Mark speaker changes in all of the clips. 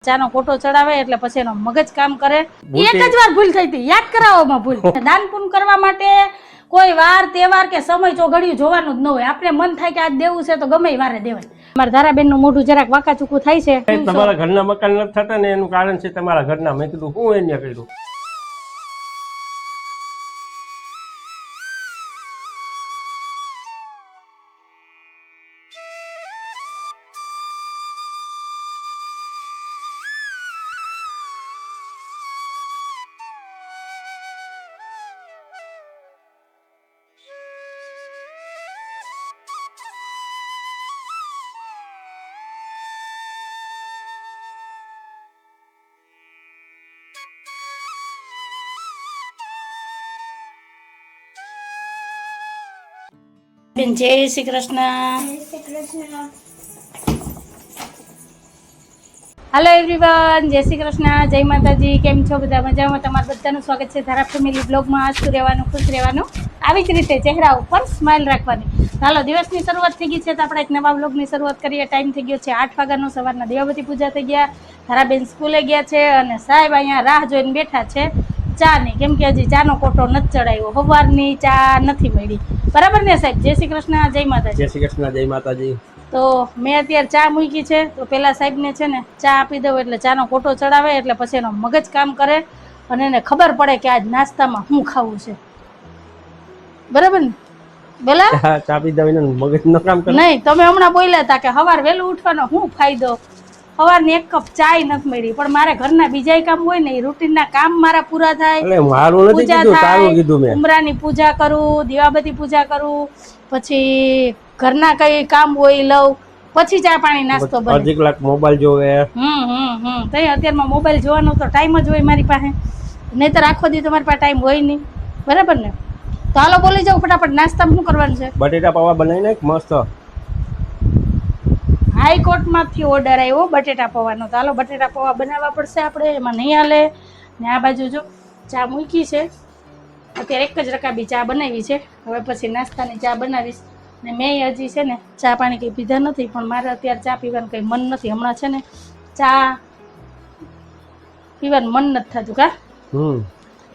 Speaker 1: ચાનો ફોટો ચડાવે એટલે પછી એનો મગજ કામ કરે. એક જ વાર ભૂલ થઈ હતી, યાદ કરાવવામાં ભૂલ. દાન પુણ્ય કરવા માટે કોઈ વાર તહેવાર કે સમય ચોઘડિયું જોવાનું જ ન હોય. આપણે મન થાય કે આજ દેવું છે તો ગમે વારે દેવાય. મારા ધારાબેન નું મોઢું જરાક વાંકા ચૂકું થાય છે.
Speaker 2: તમારા ઘરના મકાન નથી થતા ને એનું કારણ છે તમારા ઘરના. મેં કીધું હું એને કર્યું.
Speaker 1: બેન જય શ્રી કૃષ્ણ. હાલો એવરીવન, જય શ્રી કૃષ્ણ, જય માતાજી. કેમ છો બધા? મજામાં? તમારું બધાનું સ્વાગત છે ધારા ફેમિલી બ્લોગમાં. હસતું રહેવાનું, ખુશ રહેવાનું, આવી જ રીતે ચહેરા ઉપર સ્માઇલ રાખવાની. હાલો, દિવસની શરૂઆત થઈ ગઈ છે તો આપણે એક નવા બ્લોગની શરૂઆત કરીએ. ટાઈમ થઈ ગયો છે 8 વાગ્યાનો. સવારના દેવાબતી પૂજા થઈ ગયા, ધારાબેન સ્કૂલે ગયા છે અને સાહેબ અહીંયા રાહ જોઈને બેઠા છે ચા ની. કેમ કે હજી ચાનો કોટો નથી ચડાવ્યો, સવારની ચા નથી મળી. બરાબર ને સાહેબ? જય શ્રી કૃષ્ણ, જય માતાજી.
Speaker 2: જય શ્રી કૃષ્ણ, જય માતાજી.
Speaker 1: તો મેં અત્યારે ચા મૂકી છે તો પેલા સાહેબને છે ને ચા આપી દઉં એટલે ચાનો કોટો ચડાવે એટલે પછી એનો મગજ કામ કરે અને એને ખબર પડે કે આજ નાસ્તામાં શું ખાવું છે. બરાબર ને? બોલા
Speaker 2: ચા પી દઈને મગજ ન કામ કરે.
Speaker 1: નહીં, તમે હમણાં બોલ્યા હતા કે સવાર વહેલું ઉઠવાનો શું ફાયદો, સવારની એક કપ ચાય નથી મળી. પણ મારે ઘરના બીજાય કામ હોય ને, એ રૂટીનના કામ મારા પૂરા થાય.
Speaker 2: એટલે મારું નથી કીધું, તારું કીધું મેં.
Speaker 1: ઉમરાની પૂજા કરું, દીવાબતી પૂજા કરું, પછી ઘરના કઈ કામ હોય લઉં, પછી ચા પાણી નાસ્તો બને.
Speaker 2: અડધી કલાક મોબાઈલ જોવે.
Speaker 1: તઈ અત્યારમાં મોબાઈલ જોવાનો તો ટાઈમ જ હોય મારી પાસે, નહીતર આખો દી તમારી પાસે ટાઈમ હોય નહીં. બરાબર ને? તો હાલો બોલી જાઉં ફટાફટ. નાસ્તામાં શું કરવાનું છે?
Speaker 2: બટેટા પૌવા બનાવી નાખ મસ્ત.
Speaker 1: હાઈકોર્ટમાંથી ઓર્ડર આવ્યો બટેટા પૌવાનો. તો હાલો બટેટા પૌવા બનાવવા પડશે આપણે, એમાં નહીં હાલે. ને આ બાજુ જો ચા મૂકી છે, અત્યારે એક જ રકાબી ચા બનાવી છે. હવે પછી નાસ્તાની ચા બનાવીશ. ને મેં હજી છે ને ચા પાણી કંઈ પીધા નથી, પણ મારે અત્યારે ચા પીવાનું કંઈ મન નથી. હમણાં છે ને ચા પીવાનું મન નથી થતું. કા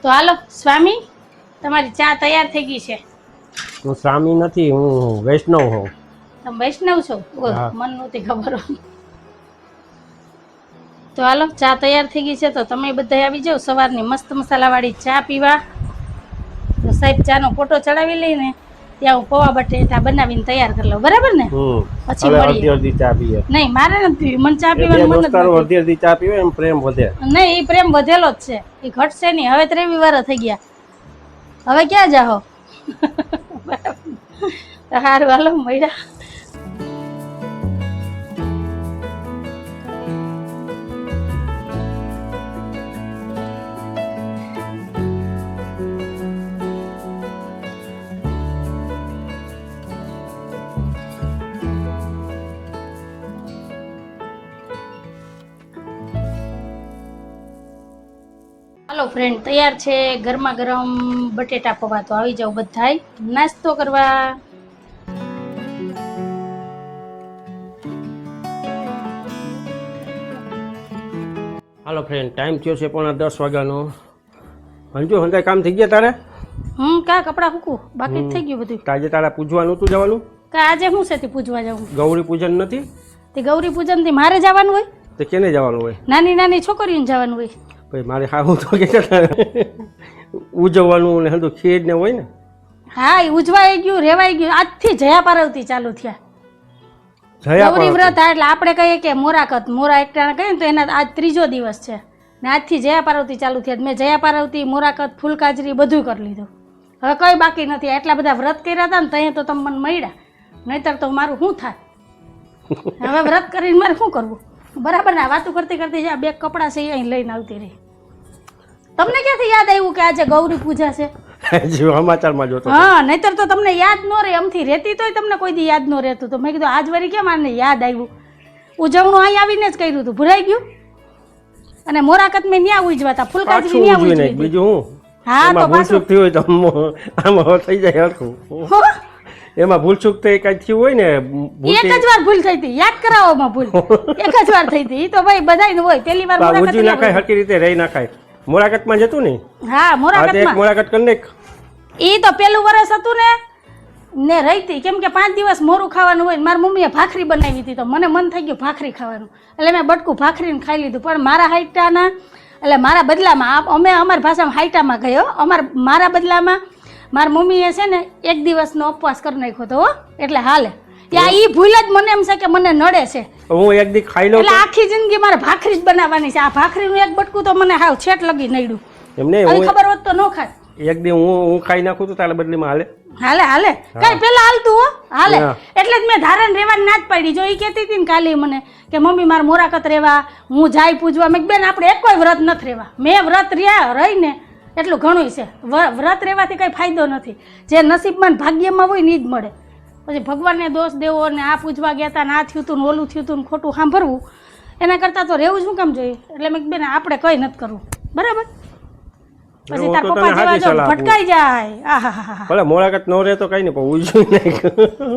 Speaker 1: તો હાલો સ્વામી, તમારી ચા તૈયાર થઈ ગઈ છે.
Speaker 2: હું સ્વામી નથી, હું વૈષ્ણવ હોઉં.
Speaker 1: તમે વૈષ્ણવ છો? મન નહોતી ખબર. તો હાલો ચા તૈયાર થઈ ગઈ છે તો તમે બધા આવી જાઓ સવારની મસ્ત મસાલાવાળી ચા પીવા. તો સાહેબ ચાનો ફોટો ચડાવી લઈને ત્યાં હું પૌવા બટેટા બનાવીને તૈયાર કરી લઉં. બરાબર ને? પછી
Speaker 2: અડધી અડધી ચા પીએ.
Speaker 1: નહીં, મારે નથી પીવી. મને ચા પીવાનું મન નથી.
Speaker 2: અડધી અડધી ચા પીવે એમ પ્રેમ વધે.
Speaker 1: નહીં, એ પ્રેમ વધેલો જ છે, એ ઘટશે નહીં. હવે 23 વર્ષ થઈ ગયા, હવે ક્યાં જાઓ? સારું હાલો મળ્યા. હાલો ફ્રેન્ડ, તૈયાર છે ગરમા ગરમ બટેટા પૌવા. તો આવી જાવ બધાય નાસ્તો કરવા.
Speaker 2: હાલો ફ્રેન્ડ, ટાઈમ થયો છે 9:30 વાગ્યાનો. હંજુ હંધાય કામ થઈ ગયા તારે?
Speaker 1: કા કપડા ફૂકું બાકી જ થઈ ગયું બધું.
Speaker 2: આજે તારા પૂજવાનું હતું જવાનું?
Speaker 1: કા આજે શું છે તે પૂજવા જવું?
Speaker 2: ગૌરી પૂજન નથી?
Speaker 1: તે ગૌરી પૂજન થી મારે જવાનું હોય?
Speaker 2: તે કેને જવાનું હોય?
Speaker 1: નાની નાની છોકરીઓને જવાનું હોય.
Speaker 2: ભાઈ મારે હાવું તો કે ઉજવવાનું ને હંધું ખીર ને હોય ને.
Speaker 1: હા, એ ઉજવાઈ ગયું, રેવાઈ ગયું. આજથી જયા પાર્વતી ચાલુ થયા. ગૌરી વ્રત એટલે આપણે કહીએ કે મોરાકત, મોરા એકટાણા કહીએ ને તો એના આજ 3જો દિવસ છે ને આજથી જયા પાર્વતી ચાલુ થયા. મેં જયા પાર્વતી, મોરાકત, ફૂલકાજરી બધું કરી લીધું. હવે કઈ બાકી નથી. એટલા બધા વ્રત કર્યા હતા ને ત્યાં તો તમે મને મળ્યા, નહીતર તો મારું શું થાય? હવે વ્રત કરીને મારે શું કરવું? બરાબર ને? વાતું કરતી કરતી જ્યાં બે કપડાં છે અહીં લઈને આવતી રહી. તમને ક્યાંથી યાદ આવ્યું કે આજે ગૌરી પૂજા છે?
Speaker 2: સમાચારમાં જોતો.
Speaker 1: હા, નહીતર તો તમને યાદ ન રહે. આમથી રહેતી તોય તમને કોઈ દી યાદ ન રહેતું. તો મેં કીધું આજ વળી કેમ આને યાદ આવ્યું? ઉજવણું અહીં આવીને જ કર્યું હતું, ભૂલાઈ ગયું. અને મોરાકત મેં ન્યા ઉજવાતા, ફૂલકાજરી ન્યા ઉજવી.
Speaker 2: બીજું હું?
Speaker 1: હા, તો પાછું
Speaker 2: થયું હોય તો આમાં થઈ જાય હરખું. એમાં ભૂલચૂક તો કાંઈ થયું હોય ને
Speaker 1: એક જ વાર ભૂલ થઈ હતી, યાદ કરાવોમાં ભૂલ એક જ વાર થઈ હતી. ઈ તો ભાઈ બધાયને હોય, પહેલી વાર મુલાકાત
Speaker 2: ઉજવી નાખાય, હરકી રીતે રહી નાખાય. મુલાકાતમાં જતું ને?
Speaker 1: હા, મુલાકાતમાં
Speaker 2: મુલાકાત કરી નાખ.
Speaker 1: ઈ તો પેલું વર્ષ હતું ને રહીતી, કેમ કે 5 દિવસ મોરું ખાવાનું હોય. મારી મમ્મીએ ભાખરી બનાવી હતી તો મને મન થઈ ગયું ભાખરી ખાવાનું, એટલે મેં બટકું ભાખરીને ખાઈ લીધું. પણ મારા હાઈટાના એટલે મારા બદલામાં અમે અમારી ભાષામાં હાઈટામાં ગયો, મારા બદલામાં મારી મમ્મીએ છે ને 1 દિવસનો ઉપવાસ કરી નાખ્યો હતો, એટલે હાલે. ત્યાં ઈ ભૂલ જ મને એમ છે કે મને નડે છે.
Speaker 2: હું એક દી ખાઈ લઉં
Speaker 1: એટલે આખી જિંદગી મારે ભાખરી જ બનાવવાની છે. આ ભાખરીનું એક બટકું તો મને હાવ છેટ લગી નડ્યું.
Speaker 2: એમને
Speaker 1: ખબર હોત તો ન ખાત.
Speaker 2: એક દી હું ખાઈ નાખું તો તારા બદલીમાં હાલે
Speaker 1: હાલે કઈ પેલા હાલતું હો હાલે. એટલે જ મેં ધારણ રહેવાની ના જ પાડી. જો ઈ કહેતી હતી ને કાલે મને કે મમ્મી મારે મોરાકત રહેવા, હું જાય પૂજવા. મેં બેન આપણે એક કોઈ વ્રત નથી રહેવા. મેં વ્રત રહીને એટલું ઘણું છે. વ્રત રહેવાથી કઈ ફાયદો નથી. જે નસીબમાં ભાગ્યમાં હોય ને ઈ જ મળે. પછી ભગવાનને દોષ દેવો ને આ પૂજવા ગયા હતા ને આ થયું તું ને ઓલું થયું તું ને ખોટું સાંભળવું, એના કરતાં તો રહેવું શું કામ જોઈએ. એટલે મેં બેન આપણે કઈ નથી કરવું, બરાબર. પછી તાર પપ્પા જેવા જો ભટકાઈ જાય. આહાહા
Speaker 2: ભલે મુલાકાત ન રહે તો કઈ નહીં, પણ ઉજવી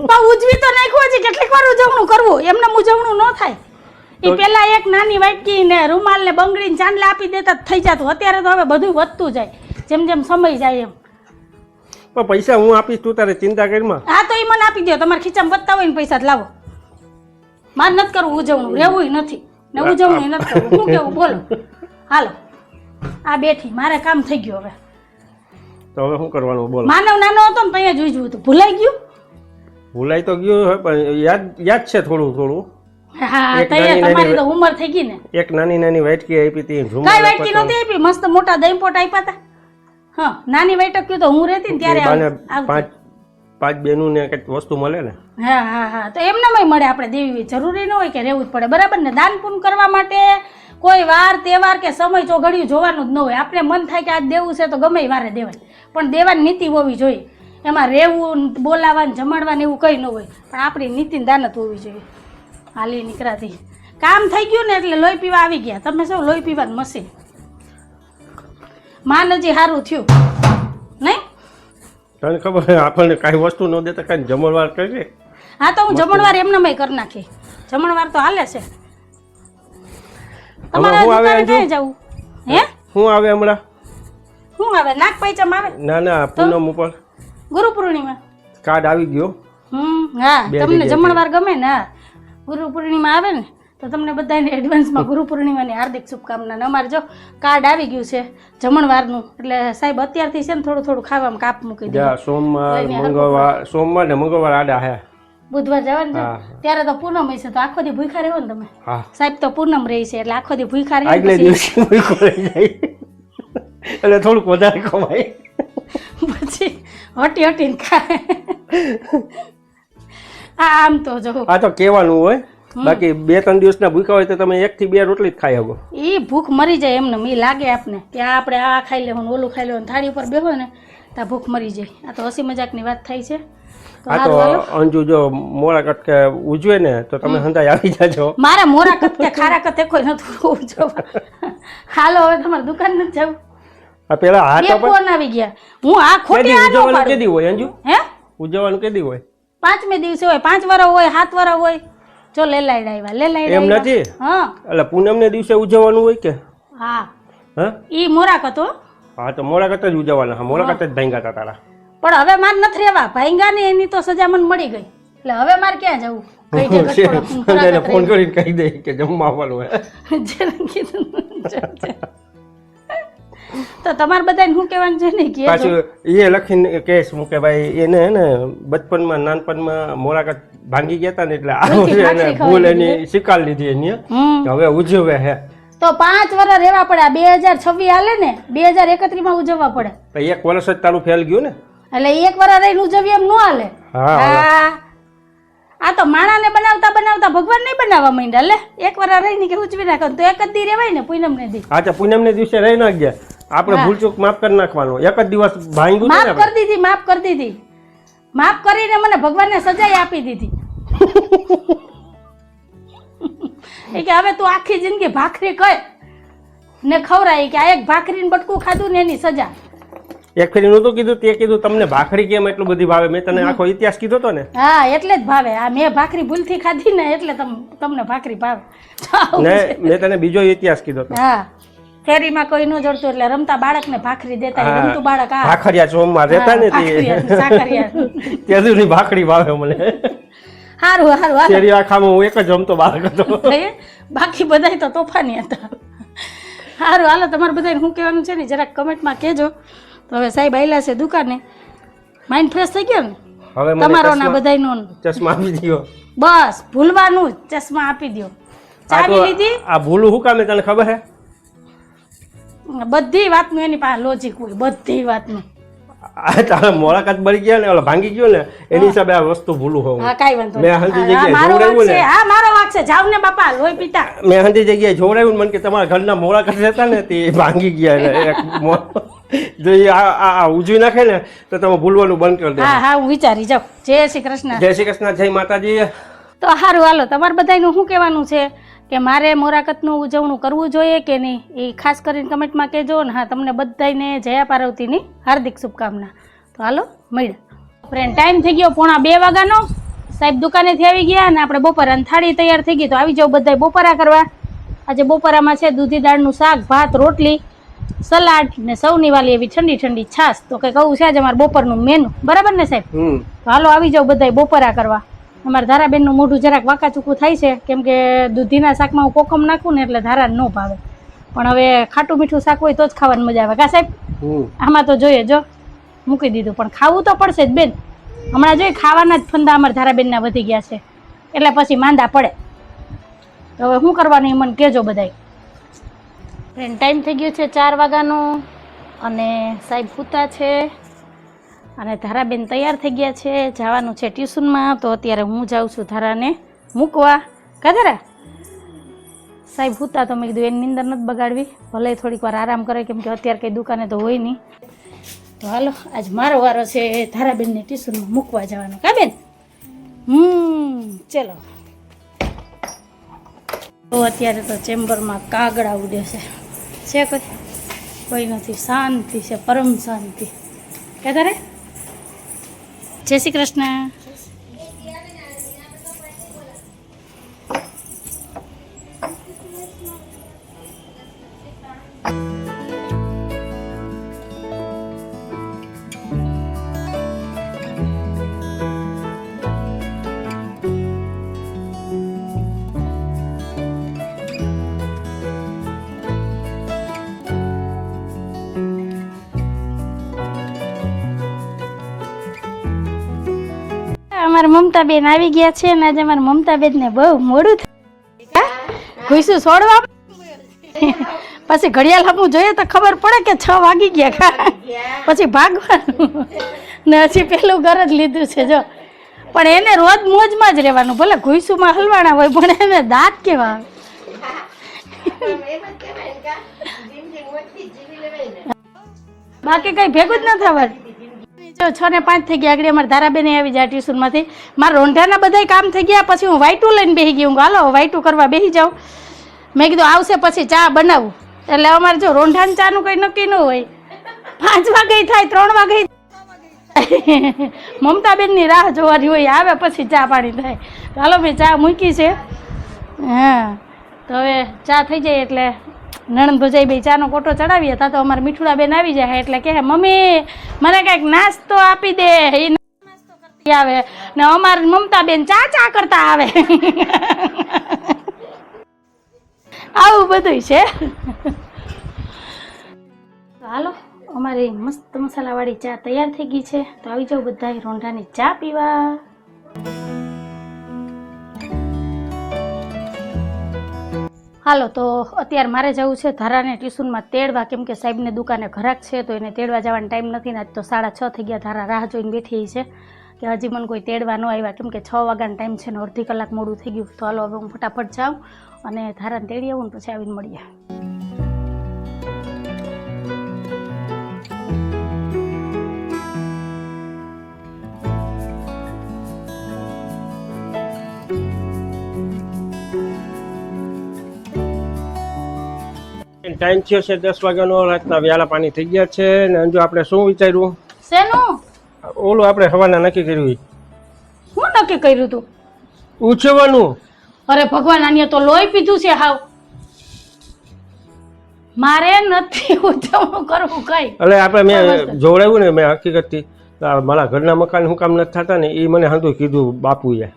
Speaker 1: પણ ઉજવી તો નાખ્યું છે. કેટલીક વાર ઉજવણું કરવું, એમને ઉજવણું ન થાય. એ પેલા એક નાની વાટકી ને રૂમાલ ને બંગડી ને ચાંદલા આપી દેતા થઈ જતું. અત્યારે તો હવે બધું વધતું જાય જેમ જેમ સમય જાય એમ.
Speaker 2: પણ પૈસા હું આપીશ, તું તારે ચિંતા કરીમાં.
Speaker 1: હા તો એ મને આપી દો. તમારે ખીચામાં વધતા હોય ને પૈસા લાવો. મારે નથી કરવું ઉજવણું, રહેવું નથી ને ઉજવણું નથી કરવું. શું કેવું બોલો? હાલો આ બેઠી, મારે કામ થઈ ગયું. હવે
Speaker 2: તો હવે શું કરવાનું બોલો?
Speaker 1: માનવ નાનો હતો ને ત્યાં જ ઉજવું હતું. ભૂલાઈ ગયું?
Speaker 2: ભૂલાઈ તો ગયું પણ યાદ છે થોડું થોડું.
Speaker 1: હા તમારી તો ઉંમર થઈ ગઈ ને.
Speaker 2: એક નાની નાની વાટકી આપી હતી.
Speaker 1: કઈ વાટકી નહોતી આપી, મસ્ત મોટા દહીં પોટ આપ્યા હતા. હા નાની વાટકી તો હું રહેતી ને ત્યારે
Speaker 2: પાંચ બેનું ને કઈક વસ્તુ મળે ને.
Speaker 1: હા તો એમનામાં મળે. આપણે દેવી જરૂરી ન હોય કે રહેવું જ પડે, બરાબર ને. દાન પુણ્ય કરવા માટે કોઈ વાર તહેવાર કે સમય ચોઘડિયું જોવાનું જ ન હોય. આપણે મન થાય કે આજ દેવું છે તો ગમે એ વારે દેવાય, પણ દેવાની નીતિ હોવી જોઈએ. એમાં રહેવું, બોલાવાનું, જમાડવાનું એવું કંઈ ન હોય, પણ આપણી નીતિ દાનત હોવી જોઈએ. હાલી નીકળાતી કામ થઈ ગયું ને એટલે લોહી પીવા આવી ગયા. તમે શું લોહી પીવાનું મશીન. માન હજી સારું થયું નહીં?
Speaker 2: તને ખબર આપણને કાંઈ વસ્તુ ન દેતા કાંઈ જમણવાર કરીએ.
Speaker 1: હા તો હું જમણવાર એમનામાં કરી નાખી. જમણવાર તો હાલે છે. તમારે દુકાને ક્યાં જવું? હે
Speaker 2: શું આવે હમણાં?
Speaker 1: શું આવે? નાગ પાંચમ આવે?
Speaker 2: ના પૂનમ ઉપર
Speaker 1: ગુરુ પૂર્ણિમા
Speaker 2: કાર્ડ આવી ગયો.
Speaker 1: હા તમને જમણવાર ગમે ને? ગુરુ પૂર્ણિમા આવે ને તો તમને બધાને એડવાન્સમાં ગુરુ પૂર્ણિમાની હાર્દિક શુભકામના. અમારે જો કાર્ડ આવી ગયું છે જમણવારનું, એટલે સાહેબ અત્યારથી છે ને થોડું થોડું ખાવામાં કાપ મૂકી દે.
Speaker 2: સોમવાર ને મંગળવાર આડા હે.
Speaker 1: બુધવાર જવાનું છે ત્યારે તો પૂનમ છે, તો આખો દી ભૂખા રહેવો ને તમે. સાહેબ તો પૂનમ રહી છે એટલે આખો દી ભૂખા રહી.
Speaker 2: આગલે દિવસે ભૂખો રહી જાય એટલે થોડુંક વધારે ખવાય,
Speaker 1: પછી હટીને ખાય. આમ તો જો
Speaker 2: આ તો કહેવાનું હોય. બાકી 2-3 દિવસના ભૂખા હોય તો તમે 1 થી 2 રોટલી જ ખાઈ શકો.
Speaker 1: એ ભૂખ મરી જાય એમને. એ લાગે આપને કે આપણે આ ખાઈ લેવું ઓલું ખાઈ લેવું, થાળી ઉપર બેહો ને તો ભૂખ મરી જાય. આ તો હસી મજાકની વાત થાય છે.
Speaker 2: આ તો અંજુ જો મોરાકત કે ઉજવે ને તો તમે હંધાઈ આવી જાજો.
Speaker 1: મારા મોરાકત કે ખારાકત કોઈ નથી ઉજવવા. હાલો હવે તમારે દુકાન નથી જવું.
Speaker 2: આ પેલા આ તો
Speaker 1: ફોન આવી ગયા. હું આ ખોટી આ નો પાડું.
Speaker 2: કેદી હોય અંજુ?
Speaker 1: હે
Speaker 2: ઉજવવાનું કેદી હોય?
Speaker 1: 5મે દિવસે હોય. 5 વર્ષ હોય, 7 વર્ષ હોય. જો લેલાઈડ આવ્યા, લેલાઈડ
Speaker 2: એમ નથી.
Speaker 1: હા
Speaker 2: એટલે પૂનમ ને દિવસે ઉજવવાનું હોય કે?
Speaker 1: હા
Speaker 2: હા
Speaker 1: ઈ મોરાકત હો.
Speaker 2: હા તો મોરાકત જ ઉજવવાના. હા મોરાકત જ ભાંગા હતા તારા.
Speaker 1: પણ હવે માર નથી રહેવા. ભાંગા ને એની તો સજા મને મળી ગઈ. એટલે હવે મારે ક્યાં જવું?
Speaker 2: ફોન કરીને કહી દે કે જમવા આવવાનું હોય.
Speaker 1: તો તમારે બધાને શું કહેવાનું છે ને કે
Speaker 2: પાછું એ લખીને કહેશ હું કે ભાઈ એને હે ને બચપનમાં નાનપણમાં મોરાકત ભાંગી ગયા હતા ને એટલે ભૂલ એની શીખાડ લીધી એની. હવે ઉજવે હે
Speaker 1: તો 5 વર્ષ રહેવા પડે. 2026 હાલે ને 2031 માં ઉજવવા પડે.
Speaker 2: તો 1 વર્ષ જ તારું ફેલ ગયું ને.
Speaker 1: એટલે 1 વર્ષ રહીને ઉજવીએ એમ ન હાલે. હા આ તો માણાને બનાવતા બનાવતા ભગવાન નહીં બનાવવા માંડ્યા. લે 1 વર્ષ રહીને કે ઉજવી નાખો તો એક જ દી રહેવાય ને પૂનમ ને દી.
Speaker 2: હા તો પૂનમ ને દિવસે રહી નાખ ગયા. આપણે ભૂલચૂક માફ કરી નાખવાનું. એક જ દિવસ ભાંગ્યું
Speaker 1: માફ કરી દીધી. માફ કરીને મને ભગવાનને સજા આપી દીધી. એ કે હવે તું આખી જિંદગી ભાખરી કર ને ખવરાય કે આ એક ભાખરીને બટકું ખાધું ને એની સજા.
Speaker 2: એક ફેરી નહોતું કીધું તે કીધું તમને ભાખરી કેમ એટલું બધી ભાવે મેં તને આખો ઇતિહાસ કીધો તો ને
Speaker 1: હા એટલે જ ભાવે આ મેં ભાખરી ભૂલથી ખાધી ને એટલે તમને ભાખરી ભાવે
Speaker 2: ને મેં તને બીજો ઇતિહાસ કીધો તો
Speaker 1: હા ફેરીમાં કોઈ ન જડતું એટલે રમતા બાળકને ભાખરી દેતા એ રમતું બાળક આ
Speaker 2: ભાખરિયા ચોમમાં રહેતા ને તે
Speaker 1: સાકરિયા
Speaker 2: ત્યાંની ભાખરી ભાવે મને
Speaker 1: હારું હારું
Speaker 2: શેરી આખામાં હું એક જ રમતો બાળક હતો
Speaker 1: બાકી બધા તો તોફાની હતા સારું હાલો તમારે બધાને શું કહેવાનું છે ને જરાક કમેન્ટમાં કહેજો તો હવે સાહેબ આયલા છે દુકાને માઇન્ડ ફ્રેશ થઈ ગયો ને
Speaker 2: હવે
Speaker 1: તમારો ના બધાયનો
Speaker 2: ચશ્મા આપી દો
Speaker 1: બસ ભૂલવાનું જ ચશ્મા આપી દો ચાવી લીધી
Speaker 2: આ ભૂલું શું કામે તને ખબર હે
Speaker 1: બધી વાતનું એની પાસે લોજિક હોય બધી વાતનું
Speaker 2: આ તારા મુલાકાત બળી ગયા ને ઓલા ભાંગી ગયો ને એની હિસાબે આ વસ્તુ ભૂલું હોવું
Speaker 1: હા કાઈ વાંધો
Speaker 2: મેં હંધી જગ્યાએ
Speaker 1: મારો વાંક
Speaker 2: જોવડાવ્યું
Speaker 1: છે
Speaker 2: ને
Speaker 1: હા મારો વાંક છે જાવ ને બાપા લોહી પીતા
Speaker 2: મેં હંધી જગ્યાએ જોવડાવ્યું ને મને કે તમારા ઘરના મુલાકાત રહેતા ને તે ભાંગી ગયા એટલે જો એ આ ઉજવી નાખે ને તો તમે ભૂલવાનું બંધ કરી દે
Speaker 1: હા હા હું વિચારી જાઉં જય શ્રી કૃષ્ણ
Speaker 2: જય શ્રી કૃષ્ણ જય માતાજી
Speaker 1: તો સારું હાલો તમારે બધાનું શું કહેવાનું છે કે મારે મોરાકતનું ઉજવણું કરવું જોઈએ કે નહીં એ ખાસ કરીને કમેન્ટમાં કહેજો ને હા તમને બધાને જયા પાર્વતીની હાર્દિક શુભકામના તો હાલો મળ્યા ફ્રેન્ડ ટાઈમ થઈ ગયો 1:45 વાગ્યાનો સાહેબ દુકાનેથી આવી ગયા અને આપણે બપોરાની થાળી તૈયાર થઈ ગઈ તો આવી જાઓ બધા બપોરા કરવા આજે બપોરામાં છે દૂધી દાળનું શાક ભાત રોટલી સલાડ ને સૌની વાલી એવી ઠંડી ઠંડી છાશ તો કંઈક આવું છે આજે અમારે બપોરનું મેનુ બરાબર ને સાહેબ તો હાલો આવી જાઓ બધા બપોરા કરવા અમારા ધારાબેનનું મોઢું જરાક વાંકા ચૂકું થાય છે કેમ કે દૂધીના શાકમાં હું કોકમ નાખું ને એટલે ધારા ન ભાવે પણ હવે ખાટું મીઠું શાક હોય તો જ ખાવાની મજા આવે કા સાહેબ આમાં તો જોઈએ જો મૂકી દીધું પણ ખાવું તો પડશે જ બેન હમણાં જોઈએ ખાવાના જ ફંદા અમારા ધારાબેનના વધી ગયા છે એટલે પછી માંદા પડે તો હવે શું કરવાનું એ મને કહેજો બધાય ફ્રેન્ડ ટાઈમ થઈ ગયો છે 4 વાગ્યાનો અને સાહેબ સૂતા છે અને ધારાબેન તૈયાર થઈ ગયા છે જવાનું છે ટ્યુશનમાં તો અત્યારે હું જાઉં છું ધારાને મૂકવા કા ધારા સાહેબ સૂતા તો મેં કીધું એની નીંદર નથી બગાડવી ભલે થોડીક વાર આરામ કરે કેમ કે અત્યારે કંઈ દુકાને તો હોય નહીં તો હાલો આજ મારો વારો છે ધારાબેનને ટ્યુશનમાં મૂકવા જવાનો કા બેન ચલો તો અત્યારે તો ચેમ્બરમાં કાગડા ઉડે છે કોઈ નથી શાંતિ છે પરમ શાંતિ કે તારે જય શ્રી કૃષ્ણ અમારા મમતાબેન આવી ગયા છે અને આજે અમારા મમતાબેનને બહુ મોડું થયું ઘૂસું છોડવા પછી ઘડિયાળ હમું જોઈએ તો ખબર પડે કે 6 વાગી ગયા પછી ભાગવાનું ને હજી પેલું ઘર જ લીધું છે જો પણ એને રોજ મોજમાં જ રહેવાનું ભલે ઘૂસુમાં હલવાના હોય પણ એને દાંત કેવા બાકી કઈ ભેગું જ ન થવાનું જો 6 ને 5 થઈ ગયા આગળ અમારે ધારાબેને આવી જાય ટ્યુશનમાંથી મારા રોંઢાના બધા કામ થઈ ગયા પછી હું વાઈટું લઈને બેસી ગઈ હું હાલો વાઈટું કરવા બેસી જાઉં મેં કીધું આવશે પછી ચા બનાવું એટલે અમારે જો રોંઢાને ચાનું કંઈ નક્કી ન હોય 5 વાગે થાય 3 વાગે મમતાબેનની રાહ જોવાની હોય આવે પછી ચા પાણી થાય હાલો મેં ચા મૂકી છે હા તો હવે ચા થઈ જાય એટલે નણંદ ભજાઈ બે ચાનો કોટો ચડાવીએ તા તો અમારે મીઠુડાબેન આવી જાય એટલે કહે મમ્મી મને કંઈક નાસ્તો આપી દે એ નાસ્તો કરતી આવે ને અમારી મમતાબેન ચા ચા કરતા આવે આવું બધું છે હાલો અમારી મસ્ત મસાલાવાળી ચા તૈયાર થઈ ગઈ છે તો આવી જાઓ બધા રોંઢાની ચા પીવા હાલો તો અત્યારે મારે જવું છે ધારાને ટ્યુશનમાં તેડવા કેમ કે સાહેબને દુકાને ઘરાક છે તો એને તેડવા જવાનો ટાઈમ નથી ને આજ તો 6:30 થઈ ગયા ધારા રાહ જોઈને બેઠી છે કે હજી મને કોઈ તેડવા ન આવ્યા કેમ કે 6 વાગ્યાનો ટાઈમ છે ને અડધી કલાક મોડું થઈ ગયું તો હાલો હવે હું ફટાફટ જાઉં અને ધારાને તેડી આવું ને પછી આવીને મળીએ
Speaker 2: ટાઈમ થયો છે 10 વાગ્યાનો. રાતના વ્યાલા પાણી થઈ ગયા છે. ને અંજુ આપણે શું વિચાર્યું?
Speaker 1: શેનું?
Speaker 2: ઓલું આપણે હવાના નક્કી કર્યું.
Speaker 1: શું નક્કી કર્યું તું?
Speaker 2: ઉછવાનું.
Speaker 1: અરે ભગવાન, આને તો લોહી પીધું છે હાવ. મારે નથી ઉજવણું કરવું કઈ.
Speaker 2: એટલે આપણે મેં જોડાવ્યું ને, મેં હકીકતથી મારા ઘરના મકાન શું કામ નથી થતા ને એ મને હતું કીધું બાપુએ.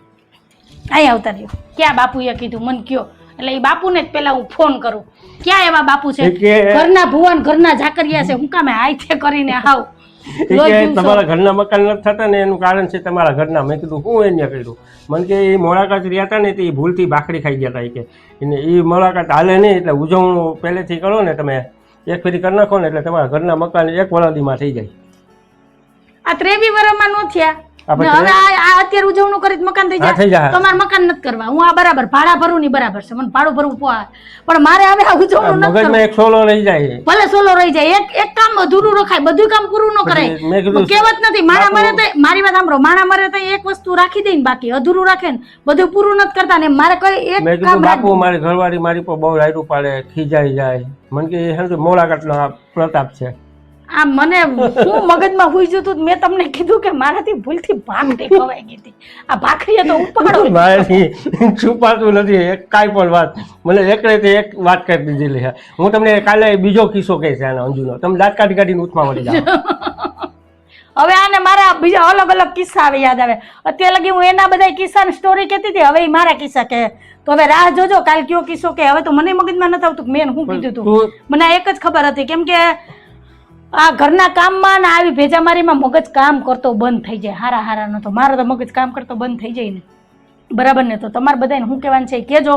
Speaker 1: અહીં આવતા રહ્યો. ક્યાં બાપુએ કીધું મને કયો? એટલે એ બાપુને જ પેલા હું ફોન કરું. ક્યાં એવા બાપુ છે? ઘરના ભુવન, ઘરના ઝાકરિયા છે. હું કામે હાથે કરીને હાવ
Speaker 2: તમારા ઘરના મકાન નથી થતા ને એનું કારણ છે તમારા ઘરના. મેં કીધું હું એને કર્યું. મને કે એ મોલાકાત રહ્યા હતા ને તે ભૂલથી ભાખરી ખાઈ ગયા હતા કે એને એ મોલાકાત હાલે નહીં, એટલે ઉજવણું પહેલેથી કરો ને તમે એક ફેરી કરી નાખો ને એટલે તમારા ઘરના મકાન એક વળાદીમાં થઈ જાય.
Speaker 1: આ 23 વર્ષમાં નો થયા. હવે આ અત્યારે ઉજવણું કરી મકાન થઈ જાય. તમારે મકાન નથી કરવા. હું આ બરાબર ભાડા ભરું ની બરાબર છે, મને ભાડું ભરવું પણ મારે હવે આ ઉજવણું નથી.
Speaker 2: મગજમાં એક સોલો રહી જાય.
Speaker 1: ભલે સોલો રહી જાય, એક કામ અધૂરું રખાય, બધું કામ પૂરું ન કરાય. કહેવત નથી માણા મરે તો, મારી વાત સાંભળો, માણા મરે તો એક વસ્તુ રાખી દે ને બાકી અધૂરું રાખે ને બધું પૂરું નથી કરતા ને. મારે કઈ એક કામ
Speaker 2: બાપુ મારી ઘરવાળી મારી પર બહુ રાયડું પાડે, ખીજાઈ જાય. મને કે મોલાકાતનો પ્રતાપ છે.
Speaker 1: આ મને હું મગજમાં હુઈ જતું. મેં તમને કીધું કે મારાથી ભૂલથી ભાખરી ખવાઈ ગઈ હતી. આ ભાખરીએ તો ઉપાડો.
Speaker 2: મારાથી છુપાતું નથી એક કાંઈ પણ વાત. મને એક વાત કરી દીધેલી છે. હું તમને કાલે બીજો કિસ્સો કહીશ આનો અંજુનો. તમે દાંત કાઢી કાઢીને ઉઠમાં મળી જાઓ.
Speaker 1: હવે આને મારા બીજા અલગ અલગ કિસ્સા હવે યાદ આવે. અત્યારે લગી હું એના બધા કિસ્સાની સ્ટોરી કહેતી હતી, હવે એ મારા કિસ્સા કહે. તો હવે રાહ જોજો કાલ કયો કિસ્સો કે. હવે તો મને મગજમાં નથી આવતું મેં શું કીધું હતું. મને એક જ ખબર હતી કેમ કે આ ઘરના કામમાં ને આવી ભેજામારીમાં મગજ કામ કરતો બંધ થઈ જાય. હારા હારા નો તો મારો તો મગજ કામ કરતો બંધ થઈ જાય ને, બરાબર ને? તો તમારે બધાને શું કહેવાનું છે કેજો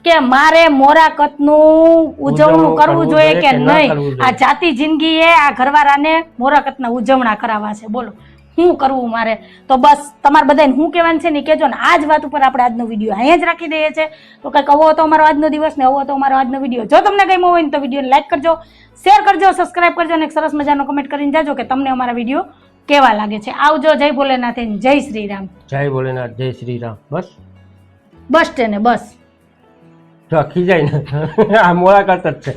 Speaker 1: કે મારે મોરાકતનું ઉજવણું કરવું જોઈએ કે નહીં. આ જાતિ જિંદગી એ આ ઘરવાળાને મોરાકતના ઉજવણા કરાવવા છે. બોલો શું કરવું મારે? તો બસ તમારે બધાને શું કહેવાનું છે ને કહેજો ને. આ જ વાત ઉપર આપણે આજનો વિડીયો અહીંયા જ રાખી દઈએ છીએ. તો કંઈક આવો હતો અમારો આજનો દિવસ ને આવો હતો અમારો આજનો વિડીયો. જો તમને ગમ્યો હોય ને તો વિડીયોને લાઈક કરજો, શેર કરજો, સબસ્ક્રાઇબ કરજો અને એક સરસ મજાનો કમેન્ટ કરીને જાજો કે તમને અમારા વિડીયો કેવા લાગે છે. આવજો. જય ભોલેનાથ, જય શ્રી રામ.
Speaker 2: જય ભોલેનાથ, જય શ્રી રામ. બસ
Speaker 1: બસ તેને બસ
Speaker 2: ખીજાય ને આ મોલાકાત જ છે.